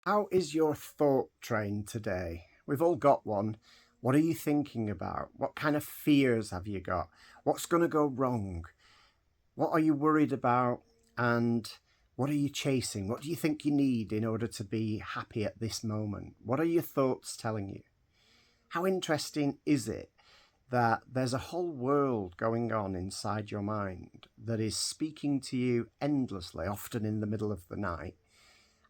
How is your thought train today? We've all got one. What are you thinking about? What kind of fears have you got? What's going to go wrong? What are you worried about? And what are you chasing? What do you think you need in order to be happy at this moment? What are your thoughts telling you? How interesting is it that there's a whole world going on inside your mind that is speaking to you endlessly, often in the middle of the night?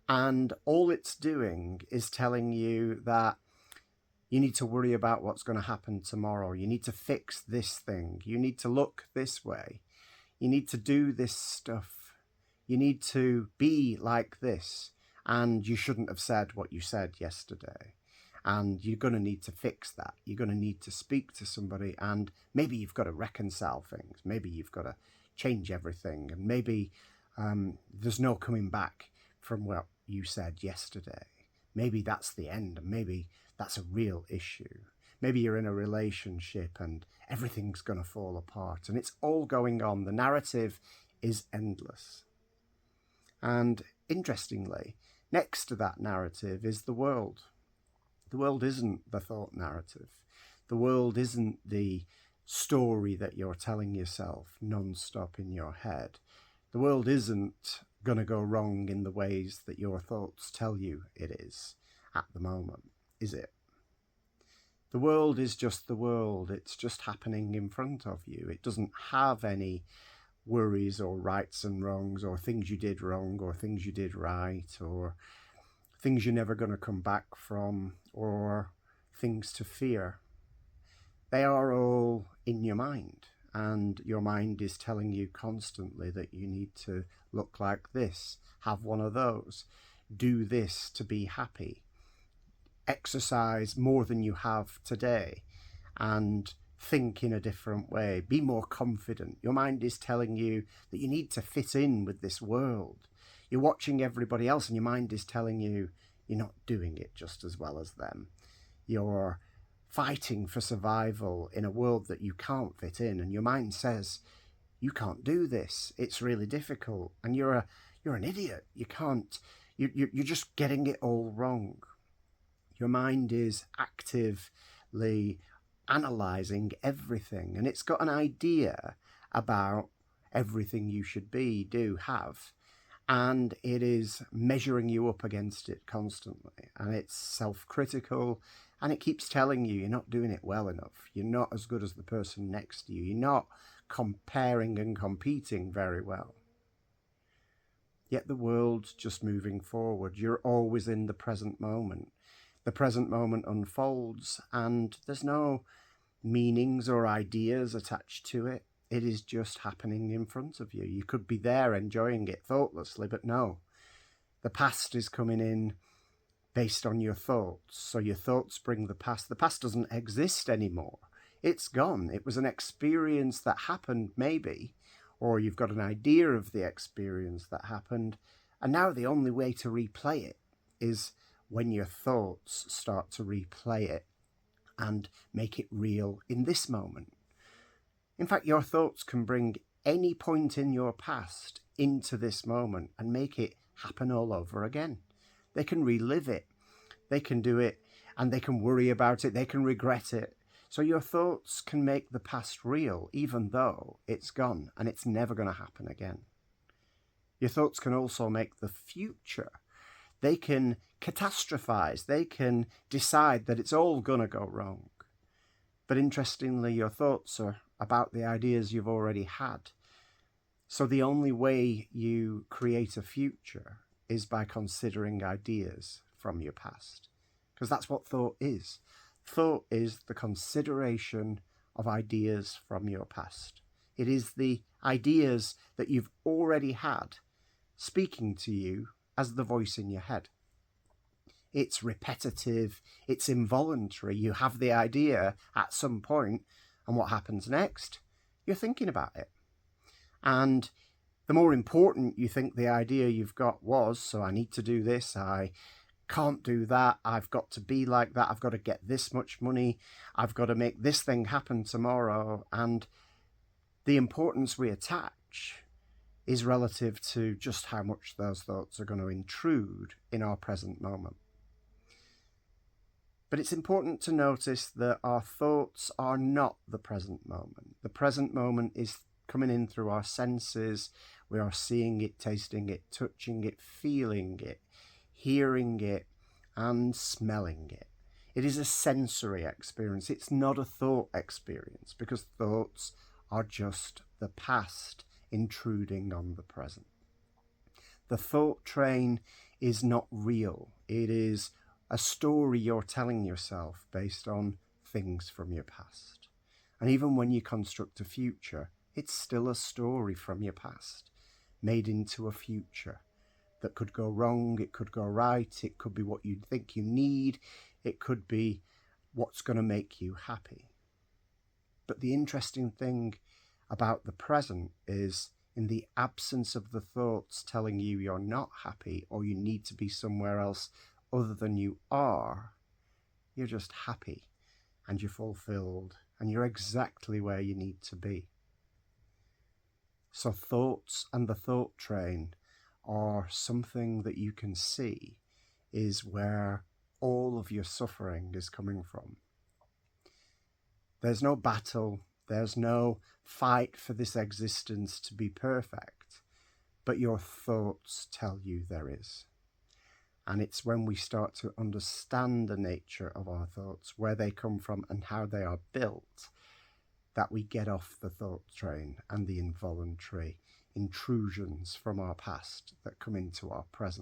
And all it's doing is telling you that you need to worry about what's going to happen tomorrow. You need to fix this thing. You need to look this way. You need to do this stuff. You need to be like this. And you shouldn't have said what you said yesterday. And you're going to need to fix that. You're going to need to speak to somebody. And maybe you've got to reconcile things. Maybe you've got to change everything. And maybe there's no coming back from what you said yesterday. Maybe that's the end. And maybe that's a real issue. Maybe you're in a relationship and everything's going to fall apart. And it's all going on. The narrative is endless. And interestingly, next to that narrative is the world. The world isn't the thought narrative. The world isn't the story that you're telling yourself non-stop in your head. The world isn't going to go wrong in the ways that your thoughts tell you it is at the moment, is it? The world is just the world. It's just happening in front of you. It doesn't have any worries or rights and wrongs or things you did wrong or things you did right or things you're never going to come back from or things to fear. They are all in your mind, and your mind is telling you constantly that you need to look like this, have one of those, do this to be happy, exercise more than you have today, and think in a different way, be more confident. Your mind is telling you that you need to fit in with this world. You're watching everybody else and your mind is telling you you're not doing it just as well as them. You're fighting for survival in a world that you can't fit in, and your mind says you can't do this. It's really difficult, and you're an idiot. You can't. You're just getting it all wrong. Your mind is actively analysing everything, and it's got an idea about everything you should be, do, have, and it is measuring you up against it constantly, and it's self-critical, and it keeps telling you you're not doing it well enough, you're not as good as the person next to you, you're not comparing and competing very well. Yet the world's just moving forward. You're always in the present moment. The present moment unfolds, and there's no meanings or ideas attached to it. It is just happening in front of you. You could be there enjoying it thoughtlessly, but no. The past is coming in based on your thoughts. So your thoughts bring the past. The past doesn't exist anymore. It's gone. It was an experience that happened, maybe, or you've got an idea of the experience that happened, and now the only way to replay it is when your thoughts start to replay it and make it real in this moment. In fact, your thoughts can bring any point in your past into this moment and make it happen all over again. They can relive it. They can do it, and they can worry about it. They can regret it. So your thoughts can make the past real, even though it's gone and it's never going to happen again. Your thoughts can also make the future. They can catastrophize. They can decide that it's all going to go wrong. But interestingly, your thoughts are about the ideas you've already had. So the only way you create a future is by considering ideas from your past. Because that's what thought is. Thought is the consideration of ideas from your past. It is the ideas that you've already had speaking to you as the voice in your head. It's repetitive, it's involuntary. You have the idea at some point, and what happens next? You're thinking about it. And the more important you think the idea you've got was, so I need to do this, I can't do that, I've got to be like that, I've got to get this much money, I've got to make this thing happen tomorrow, and the importance we attach is relative to just how much those thoughts are going to intrude in our present moment. But it's important to notice that our thoughts are not the present moment. The present moment is coming in through our senses. We are seeing it, tasting it, touching it, feeling it, hearing it, and smelling it. It is a sensory experience. It's not a thought experience, because thoughts are just the past intruding on the present. The thought train is not real. It is a story you're telling yourself based on things from your past. And even when you construct a future, it's still a story from your past made into a future that could go wrong, it could go right, it could be what you think you need, it could be what's going to make you happy. But the interesting thing about the present is, in the absence of the thoughts telling you you're not happy or you need to be somewhere else other than you are, you're just happy and you're fulfilled and you're exactly where you need to be. So thoughts and the thought train are something that you can see is where all of your suffering is coming from. There's no battle, there's no fight for this existence to be perfect, but your thoughts tell you there is. And it's when we start to understand the nature of our thoughts, where they come from and how they are built, that we get off the thought train and the involuntary intrusions from our past that come into our present.